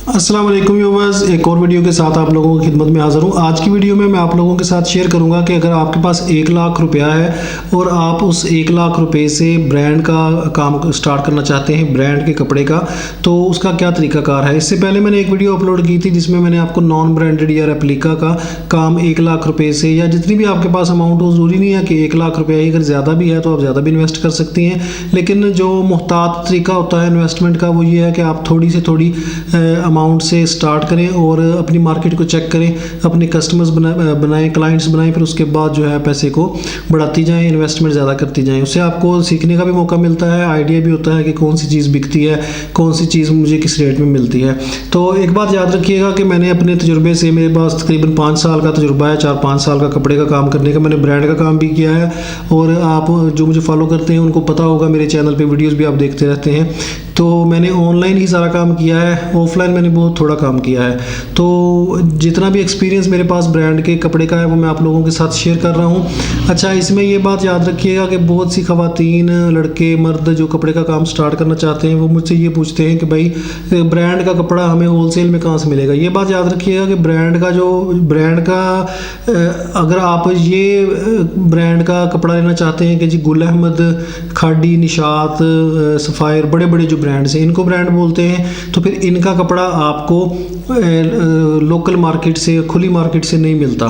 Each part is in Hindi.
अस्सलाम वालेकुम व्यूअर्स, एक और वीडियो के साथ आप लोगों की खिदमत में हाज़िर हूँ। आज की वीडियो में मैं आप लोगों के साथ शेयर करूँगा कि अगर आपके पास 1 लाख रुपया है और आप उस 1 लाख रुपए से ब्रांड का काम स्टार्ट करना चाहते हैं, ब्रांड के कपड़े का, तो उसका क्या तरीकाकार है। इससे पहले मैंने एक वीडियो अपलोड की थी जिसमें मैंने आपको नॉन ब्रांडेड या रेप्लिका का काम 1 लाख रुपये से, या जितनी भी आपके पास अमाउंट हो, ज़रूरी नहीं है कि 1 लाख रुपया ही, अगर ज़्यादा भी है तो आप ज़्यादा भी इन्वेस्ट कर सकती हैं। लेकिन जो मुहतात तरीका होता है इन्वेस्टमेंट का वो ये है कि आप थोड़ी से थोड़ी अमाउंट से स्टार्ट करें और अपनी मार्केट को चेक करें, अपने कस्टमर्स बनाएं, क्लाइंट्स बनाएं, फिर उसके बाद जो है पैसे को बढ़ाती जाएं, इन्वेस्टमेंट ज़्यादा करती जाएं। उससे आपको सीखने का भी मौका मिलता है, आइडिया भी होता है कि कौन सी चीज़ बिकती है, कौन सी चीज़ मुझे किस रेट में मिलती है। तो एक बात याद रखिएगा कि मैंने अपने तजुर्बे से, मेरे पास तकरीबन 5 साल का तजुर्बा है, 4-5 साल का कपड़े का काम करने का। मैंने ब्रांड का काम भी किया है और आप जो मुझे फॉलो करते हैं उनको पता होगा, मेरे चैनल पे वीडियोस भी आप देखते रहते हैं। तो मैंने ऑनलाइन ही सारा काम किया है, ऑफलाइन मैंने बहुत थोड़ा काम किया है। तो जितना भी एक्सपीरियंस मेरे पास ब्रांड के कपड़े का है वो मैं आप लोगों के साथ शेयर कर रहा हूँ। अच्छा, इसमें ये बात याद रखिएगा कि बहुत सी ख़वातीन, लड़के, मर्द जो कपड़े का काम स्टार्ट करना चाहते हैं वो मुझसे ये पूछते हैं कि भाई ब्रांड का कपड़ा हमें होलसेल में कहाँ से मिलेगा। ये बात याद रखिएगा कि ब्रांड का अगर आप ये ब्रांड का कपड़ा लेना चाहते हैं कि जी गुल अहमद, खाड़ी, निशात, सफ़ायर, बड़े बड़े जो ब्रांड्स हैं इनको ब्रांड बोलते हैं, तो फिर इनका कपड़ा आपको लोकल मार्केट से, खुली मार्केट से नहीं मिलता।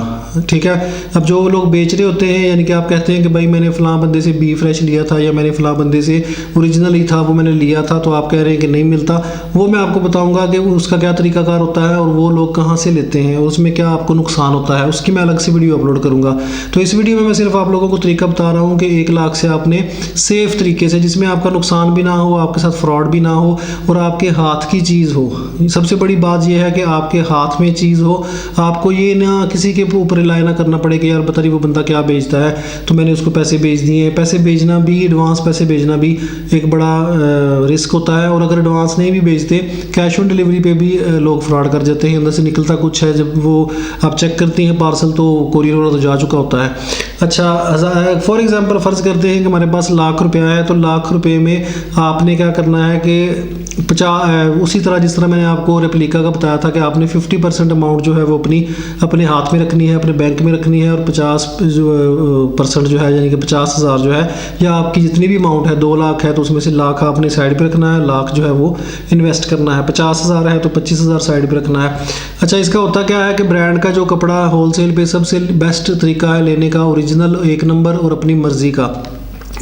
ठीक है। अब जो लोग बेच रहे होते हैं, यानी कि आप कहते हैं कि भाई मैंने फ़लाँ बंदे से बी फ्रेश लिया था या मैंने फ़लाँ बंदे से ओरिजिनल ही था वो मैंने लिया था, तो आप कह रहे हैं कि नहीं मिलता। वो मैं आपको बताऊंगा कि उसका क्या तरीकाकार होता है और वो लोग कहाँ से लेते हैं और उसमें क्या आपको नुकसान होता है, उसकी मैं अलग से वीडियो अपलोड करूँगा। तो इस वीडियो में मैं सिर्फ आप लोगों को तरीका बता रहा हूँ कि 1 लाख से आपने सेफ़ तरीके से, जिसमें आपका नुकसान भी ना हो, आपके साथ फ्रॉड भी ना हो और आपके हाथ की चीज़ हो। सबसे बड़ी बात यह है कि आपके हाथ में चीज़ हो, आपको ये ना किसी के ऊपर रिलाय ना करना पड़े कि यार पता नहीं वो बंदा क्या बेचता है तो मैंने उसको पैसे भेज दिए। पैसे भेजना भी, एडवांस पैसे भेजना भी एक बड़ा रिस्क होता है, और अगर एडवांस नहीं भी भेजते, कैश ऑन डिलीवरी पे भी लोग फ्रॉड कर जाते हैं। अंदर से निकलता कुछ है, जब वो आप चेक करती हैं पार्सल तो कोरियर वाला तो जा चुका होता है। अच्छा, फॉर एग्जांपल फ़र्ज़ करते हैं कि हमारे पास लाख रुपया है, तो लाख रुपए में आपने क्या करना है कि उसी तरह जिस तरह मैंने आपको रेप्लिका का बताया था कि आपने 50% अमाउंट जो है वो अपने हाथ में रखनी है, अपने बैंक में रखनी है, और 50% जो है यानी कि 50,000 जो है, या आपकी जितनी भी अमाउंट है, 2 लाख है तो उसमें से लाख आपने साइड पे रखना है, लाख जो है वो इन्वेस्ट करना है। 50,000 है तो 25,000 साइड पे रखना है। अच्छा, इसका होता क्या है कि ब्रांड का जो कपड़ा होलसेल पे सबसे बेस्ट तरीका है लेने का, ओरिजिनल 1 नंबर और अपनी मर्ज़ी का।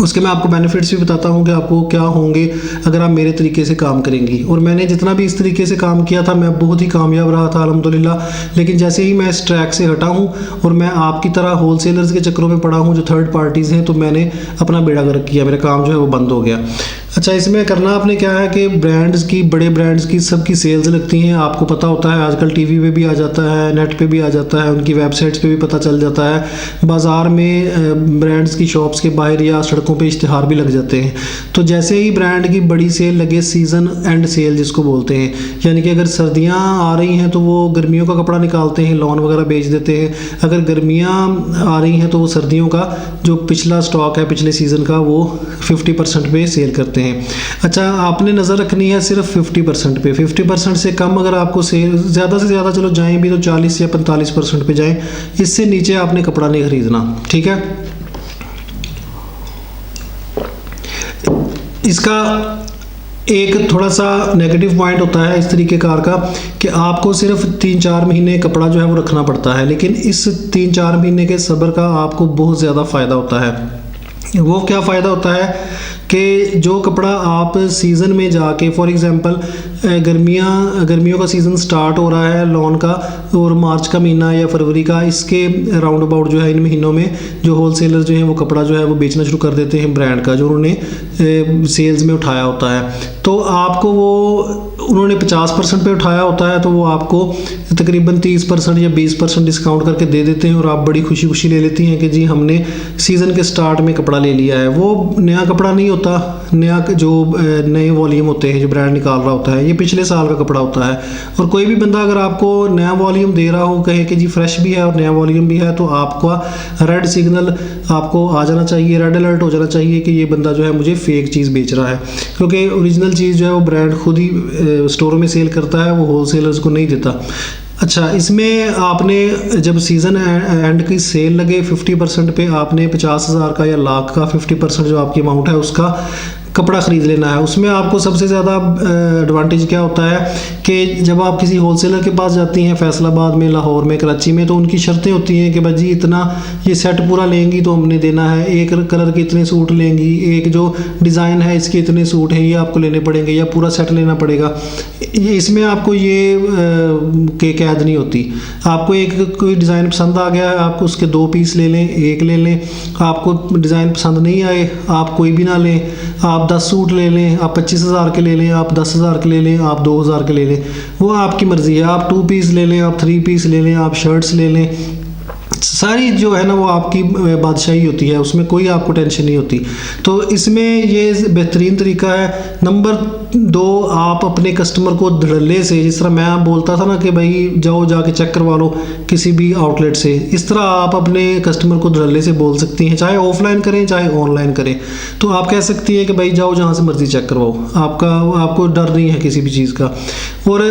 उसके मैं आपको बेनिफिट्स भी बताता हूँ कि आपको क्या होंगे अगर आप मेरे तरीके से काम करेंगी। और मैंने जितना भी इस तरीके से काम किया था मैं बहुत ही कामयाब रहा था अल्हम्दुलिल्लाह। लेकिन जैसे ही मैं इस ट्रैक से हटा हूँ और मैं आपकी तरह होलसेलर्स के चक्करों में पड़ा हूँ जो थर्ड पार्टीज़ हैं, तो मैंने अपना बेड़ा गर्क किया, मेरा काम जो है वो बंद हो गया। अच्छा, इसमें करना आपने क्या है कि ब्रांड्स की, बड़े ब्रांड्स की सबकी सेल्स लगती हैं, आपको पता होता है, आजकल टीवी पे भी आ जाता है, नेट पे भी आ जाता है, उनकी वेबसाइट्स पे भी पता चल जाता है, बाज़ार में ब्रांड्स की शॉप्स के बाहर या सड़कों पे इश्तिहार भी लग जाते हैं। तो जैसे ही ब्रांड की बड़ी सेल लगे, सीज़न एंड सेल जिसको बोलते हैं, यानी कि अगर सर्दियाँ आ रही हैं तो वो गर्मियों का कपड़ा निकालते हैं, लॉन वगैरह बेच देते हैं। अगर गर्मियाँ आ रही हैं तो वो सर्दियों का जो पिछला स्टॉक है पिछले सीज़न का वो 50% पे सेल करते हैं। अच्छा, आपने नज़र रखनी है सिर्फ 50% पे। 50% से कम अगर आपको सेल, ज़्यादा से ज़्यादा चलो जाएं भी तो 40 या 45% पे जाएं, इससे नीचे आपने कपड़ा नहीं खरीदना। ठीक है। इसका एक थोड़ा सा नेगेटिव पॉइंट होता है इस तरीक़ेकार का कि आपको सिर्फ 3-4 महीने कपड़ा जो है वो रखना पड़ता है, लेकिन इस 3-4 महीने के सब्र का आपको बहुत ज़्यादा फ़ायदा होता है। वो क्या फ़ायदा होता है कि जो कपड़ा आप सीज़न में जाके, फॉर एग्ज़ाम्पल गर्मियों का सीज़न स्टार्ट हो रहा है लॉन का, और मार्च का महीना या फरवरी का, इसके राउंड अबाउट जो है इन महीनों में जो होलसेलर जो हैं वो कपड़ा जो है वो बेचना शुरू कर देते हैं ब्रांड का, जो उन्होंने सेल्स में उठाया होता है। तो आपको उन्होंने 50% पे उठाया होता है, तो वो आपको तकरीबन 30% या 20% डिस्काउंट करके दे देते हैं और आप बड़ी खुशी खुशी ले लेती हैं कि जी हमने सीज़न के स्टार्ट में कपड़ा ले लिया है। वो नया कपड़ा नहीं होता, नया जो नए वॉल्यूम होते हैं जो ब्रांड निकाल रहा होता है, ये पिछले साल का कपड़ा होता है। और कोई भी बंदा अगर आपको नया वॉल्यूम दे रहा हो, कहे कि जी फ्रेश भी है और नया वॉल्यूम भी है, तो आपका रेड सिग्नल आपको आ जाना चाहिए, रेड अलर्ट हो जाना चाहिए कि ये बंदा जो है मुझे फेक चीज़ बेच रहा है। क्योंकि ओरिजिनल चीज़ जो है वो ब्रांड खुद ही स्टोरों में सेल करता है वो होलसेलर्स को नहीं देता। अच्छा, इसमें आपने जब सीज़न एंड की सेल लगे 50% पे आपने 50,000 का या लाख का 50% जो आपकी अमाउंट है उसका कपड़ा ख़रीद लेना है। उसमें आपको सबसे ज़्यादा एडवांटेज क्या होता है कि जब आप किसी होलसेलर के पास जाती हैं फैसलाबाद में, लाहौर में, कराची में, तो उनकी शर्तें होती हैं कि भाई जी इतना ये सेट पूरा लेंगी तो हमने देना है, एक कलर के इतने सूट लेंगी, एक जो डिज़ाइन है इसके इतने सूट हैं ये आपको लेने पड़ेंगे या पूरा सेट लेना पड़ेगा। इसमें आपको ये के कैद नहीं होती। आपको एक कोई डिज़ाइन पसंद आ गया है, आप उसके 2 पीस ले लें, एक ले लें। आपको डिज़ाइन पसंद नहीं आए आप कोई भी ना लें। आप 10 सूट ले लें, आप 25,000 के ले लें, आप 10,000 के ले लें, आप 2,000 के ले लें, वो आपकी मर्ज़ी है। आप 2 पीस ले लें, आप 3 पीस ले लें, आप शर्ट्स ले लें, सारी जो है ना वो आपकी बादशाही होती है, उसमें कोई आपको टेंशन नहीं होती। तो इसमें ये बेहतरीन तरीका है। नंबर 2, आप अपने कस्टमर को धड़ल्ले से, जिस तरह मैं बोलता था ना कि भाई जाओ जाके चेक करवा लो किसी भी आउटलेट से, इस तरह आप अपने कस्टमर को धड़ल्ले से बोल सकती हैं, चाहे ऑफलाइन करें चाहे ऑनलाइन करें। तो आप कह सकती हैं कि भाई जाओ जहाँ से मर्ज़ी चेक करवाओ, आपको डर नहीं है किसी भी चीज़ का। और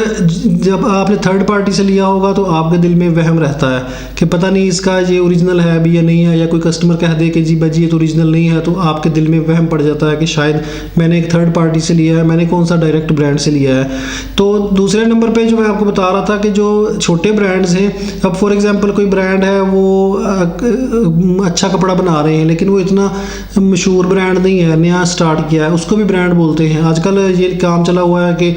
जब आपने थर्ड पार्टी से लिया होगा तो आपके दिल में वहम रहता है कि पता नहीं इसका ये ओरिजिनल है भी या नहीं है, या कोई कस्टमर कह दे कि जी भाई ये तो ओरिजिनल नहीं है, तो आपके दिल में वहम पड़ जाता है कि शायद मैंने एक थर्ड पार्टी से लिया है, मैंने कौन सा डायरेक्ट ब्रांड से लिया है। तो दूसरे नंबर पे जो मैं आपको बता रहा था कि जो छोटे ब्रांड्स हैं, अब फॉर एग्जांपल कोई ब्रांड है वो अच्छा कपड़ा बना रहे हैं लेकिन वो इतना मशहूर ब्रांड नहीं है, नया स्टार्ट किया है, उसको भी ब्रांड बोलते हैं। आजकल ये काम चला हुआ है कि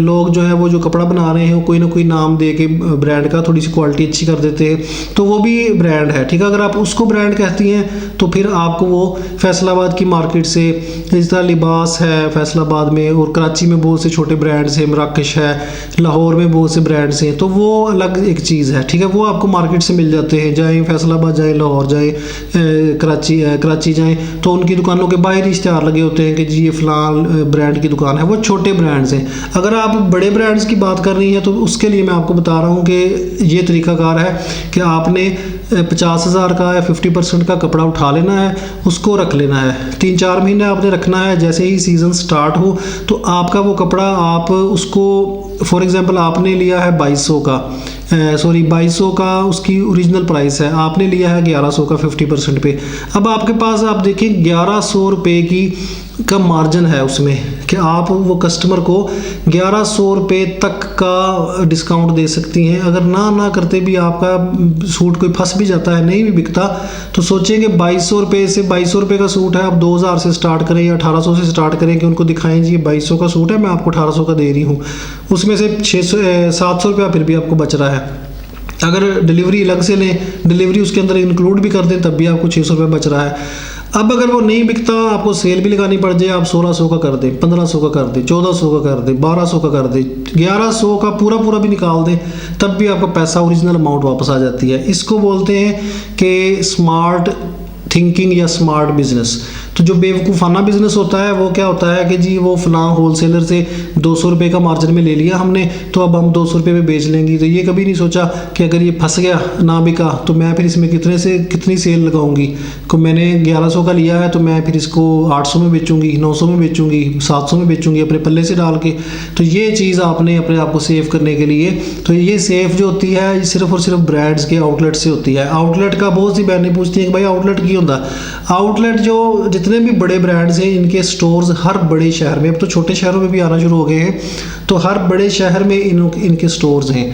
लोग जो है वो जो कपड़ा बना रहे हैं वो कोई ना कोई नाम दे के ब्रांड का थोड़ी सी क्वालिटी अच्छी कर देते हैं, तो वो भी ब्रांड है। ठीक है, अगर आप उसको ब्रांड कहती हैं तो फिर आपको वो फैसलाबाद की मार्केट से, इस तरह लिबास है फैसलाबाद में, और कराची में बहुत से छोटे ब्रांड्स हैं, मराकश है, लाहौर में बहुत से ब्रांड्स हैं, तो वो अलग एक चीज़ है। ठीक है, वो आपको मार्केट से मिल जाते हैं, जाएँ फैसलाबाद जाएँ, लाहौर जाएँ, कराची जाएँ, तो उनकी दुकानों के बाहर इश्तिहार लगे होते हैं कि जी ये फ़लान ब्रांड की दुकान है। वो छोटे ब्रांड्स हैं। अगर आप बड़े ब्रांड्स की बात कर रही हैं तो उसके लिए मैं आपको बता रहा हूँ कि ये तरीकाकार है कि आपने 50,000 का या 50% का कपड़ा उठा लेना है, उसको रख लेना है, 3-4 महीने आपने रखना है। जैसे ही सीज़न स्टार्ट हो तो आपका वो कपड़ा आप उसको, फॉर एग्ज़ाम्पल आपने लिया है 2200 का, 2200 का उसकी ओरिजिनल प्राइस है, आपने लिया है 1100 का 50% पे। अब आपके पास आप देखिए 1100 रुपये का मार्जिन है उसमें कि आप वो कस्टमर को 1100 रुपये तक का डिस्काउंट दे सकती हैं। अगर ना करते भी आपका सूट कोई फंस भी जाता है, नहीं भी बिकता, तो सोचेंगे 2200 रुपये से, 2200 रुपये का सूट है, आप 2000 से स्टार्ट करें या 1800 से स्टार्ट करें कि उनको दिखाएं जी 2200 का सूट है, मैं आपको 1800 का दे रही हूँ, उसमें से 700 रुपया फिर भी आपको बच रहा है। अगर डिलीवरी अलग से लें, डिलीवरी उसके अंदर इंक्लूड भी कर दें, तब भी आपको 600 रुपये बच रहा है। अब अगर वो नहीं बिकता, आपको सेल भी लगानी पड़ जाए, आप 1600 का कर दें, 1500 का कर दें, 1400 का कर दें, 1200 का कर दें, 1100 का पूरा भी निकाल दें, तब भी आपका पैसा ओरिजिनल अमाउंट वापस आ जाती है। इसको बोलते हैं कि स्मार्ट थिंकिंग या स्मार्ट बिजनेस। तो जो बेवकूफ़ाना बिजनेस होता है वो क्या होता है कि जी वो फ़लाँ होलसेलर से 200 रुपये का मार्जिन में ले लिया हमने, तो अब हम 200 रुपये में बेच लेंगी। तो ये कभी नहीं सोचा कि अगर ये फंस गया, ना बिका, तो मैं फिर इसमें कितनी सेल लगाऊंगी। को मैंने 1100 का लिया है तो मैं फिर इसको 800 में बेचूंगी, 900 में बेचूंगी, 700 में बेचूंगी अपने पल्ले से डाल के। तो ये चीज़ आपने अपने आप को सेव करने के लिए, तो ये सेफ जो होती है सिर्फ और सिर्फ ब्रांड्स के आउटलेट से होती है। आउटलेट का बहुत सी बहनें पूछती हैं कि भाई आउटलेट की होता है। आउटलेट जो जितने भी बड़े ब्रांड्स हैं इनके स्टोर्स हर बड़े शहर में, अब तो छोटे शहरों में भी आना शुरू हो गए हैं, तो हर बड़े शहर में इनके स्टोर्स हैं।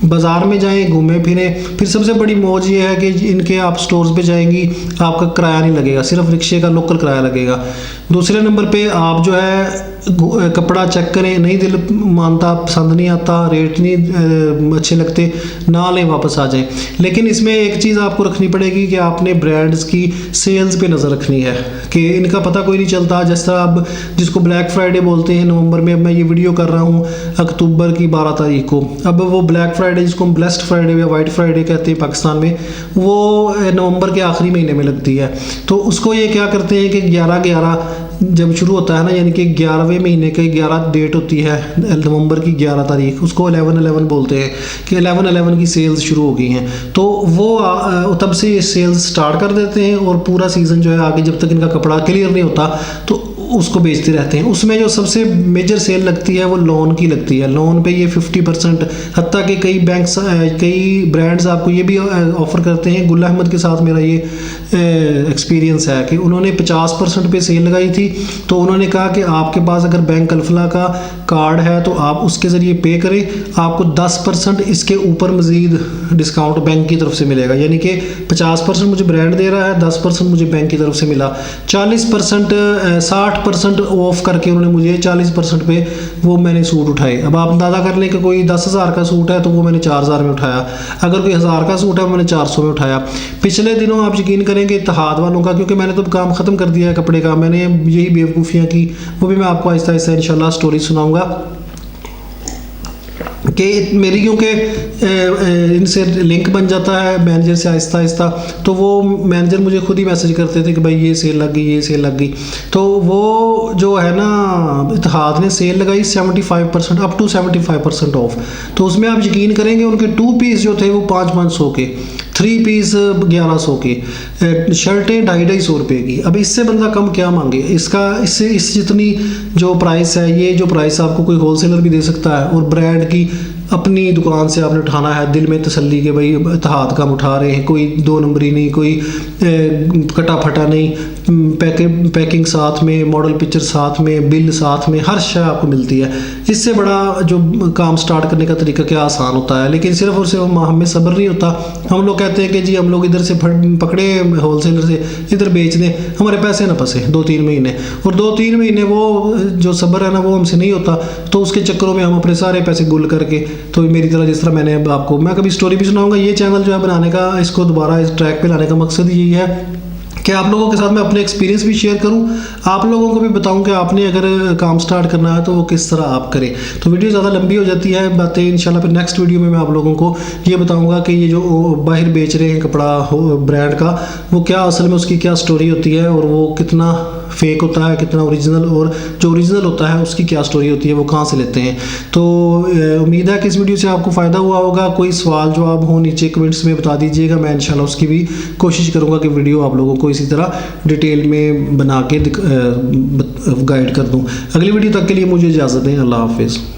बाज़ार में जाएं, घूमें फिरें। फिर सबसे बड़ी मौज ये है कि इनके आप स्टोर्स पे जाएंगी, आपका किराया नहीं लगेगा, सिर्फ रिक्शे का लोकल किराया लगेगा। दूसरे नंबर पे आप जो है कपड़ा चेक करें, नहीं दिल मानता, पसंद नहीं आता, रेट नहीं अच्छे लगते, ना लें, वापस आ जाएं। लेकिन इसमें एक चीज़ आपको रखनी पड़ेगी कि आपने ब्रांड्स की सेल्स पे नज़र रखनी है कि इनका पता कोई नहीं चलता। जिस तरह अब जिसको ब्लैक फ्राइडे बोलते हैं नवंबर में, अब मैं ये वीडियो कर रहा हूँ अक्टूबर की 12 तारीख को, अब वो ब्लैक फ्राइडे जिसको हम ब्लेस्ड फ्राइडे या वाइट फ्राइडे कहते हैं पाकिस्तान में, वो नवंबर के आखिरी महीने में लगती है। तो उसको ये क्या करते हैं कि 11/11 जब शुरू होता है ना, यानी कि 11वें महीने की 11 डेट होती है नवंबर की 11 तारीख, उसको 11/11 बोलते हैं कि 11/11 की सेल्स शुरू हो गई हैं। तो वो तब से ये सेल्स स्टार्ट कर देते हैं और पूरा सीज़न जो है आगे जब तक इनका कपड़ा क्लियर नहीं होता तो उसको बेचते रहते हैं। उसमें जो सबसे मेजर सेल लगती है वो लोन की लगती है। लोन पे ये 50%, हत्ता कि कई बैंक्स कई ब्रांड्स आपको ये भी ऑफ़र करते हैं। गुल अहमद के साथ मेरा ये एक्सपीरियंस है कि उन्होंने 50% पे सेल लगाई थी। तो उन्होंने कहा कि आपके पास अगर बैंक अल्फला का कार्ड है तो आप उसके ज़रिए पे करें, आपको 10% इसके ऊपर मज़ीद डिस्काउंट बैंक की तरफ से मिलेगा। यानी कि 50% मुझे ब्रांड दे रहा है, 10% मुझे बैंक की तरफ से मिला। 60% ऑफ करके उन्होंने मुझे 40% पे वो मैंने सूट उठाए। अब आप अंदाज़ा कर लें कि कोई 10,000 का सूट है तो वो मैंने 4,000 में उठाया, अगर कोई 1,000 का सूट है वो मैंने 400 में उठाया। पिछले दिनों आप यकीन करेंगे इत्तेहाद वालों का, क्योंकि मैंने तो काम ख़त्म कर दिया है कपड़े का, मैंने यही बेवकूफ़ियाँ की, वो भी मैं आपको आहिस्ता आहिस्ता इंशाल्लाह स्टोरी सुनाऊँगा कि मेरी, क्योंकि इनसे लिंक बन जाता है मैनेजर से आहिस्ता आहिस्ता। तो वो मैनेजर मुझे खुद ही मैसेज करते थे कि भाई ये सेल लग गई, ये सेल लग गई। तो वो जो है ना, इत्तेहाद ने सेल लगाई 75%, अप टू 75% ऑफ। तो उसमें आप यकीन करेंगे उनके 2 पीस जो थे वो 500 के, 3 पीस 1100 के, शर्टें 250 रुपये की। अब इससे बंदा कम क्या मांगे? इससे जितनी जो प्राइस है, ये जो प्राइस आपको कोई होलसेलर भी दे सकता है। और ब्रांड की अपनी दुकान से आपने उठाना है, दिल में तसल्ली के भाई इत्तेहाद का हम उठा रहे हैं, कोई 2 नंबरी नहीं, कोई कटा फटा नहीं, पैकिंग साथ में, मॉडल पिक्चर साथ में, बिल साथ में, हर शय आपको मिलती है। इससे बड़ा जो काम स्टार्ट करने का तरीका क्या आसान होता है। लेकिन सिर्फ और सिर्फ हमें सब्र नहीं होता। हम लोग कहते हैं कि जी हम लोग इधर से पकड़े होलसेलर से, इधर बेच दें, हमारे पैसे ना फंसे 2-3 महीने। और 2-3 महीने वो जो सब्र है ना वो हमसे नहीं होता। तो उसके चक्करों में हम अपने सारे पैसे गुल करके, तो मेरी तरह जिस तरह मैं कभी स्टोरी भी सुनाऊंगा। ये चैनल जो है बनाने का, इसको दोबारा इस ट्रैक पे लाने का मकसद यही है कि आप लोगों के साथ मैं अपने एक्सपीरियंस भी शेयर करूं, आप लोगों को भी बताऊं कि आपने अगर काम स्टार्ट करना है तो वो किस तरह आप करें। तो वीडियो ज़्यादा लंबी हो जाती है, बातें इंशाल्लाह फिर नेक्स्ट वीडियो में मैं आप लोगों को ये बताऊंगा कि ये जो बाहर बेच रहे हैं कपड़ा ब्रांड का, वो क्या असल में उसकी क्या स्टोरी होती है, और वो कितना फेक होता है, कितना ओरिजिनल, और जो ओरिजिनल होता है उसकी क्या स्टोरी होती है, वो कहाँ से लेते हैं। तो उम्मीद है कि इस वीडियो से आपको फ़ायदा हुआ होगा। कोई सवाल जवाब हो नीचे कमेंट्स में बता दीजिएगा, मैं इंशाल्लाह उसकी भी कोशिश करूँगा कि वीडियो आप लोगों को इसी तरह डिटेल में बना के गाइड कर दूँ। अगली वीडियो तक के लिए मुझे इजाज़त दें। अल्लाह हाफिज़।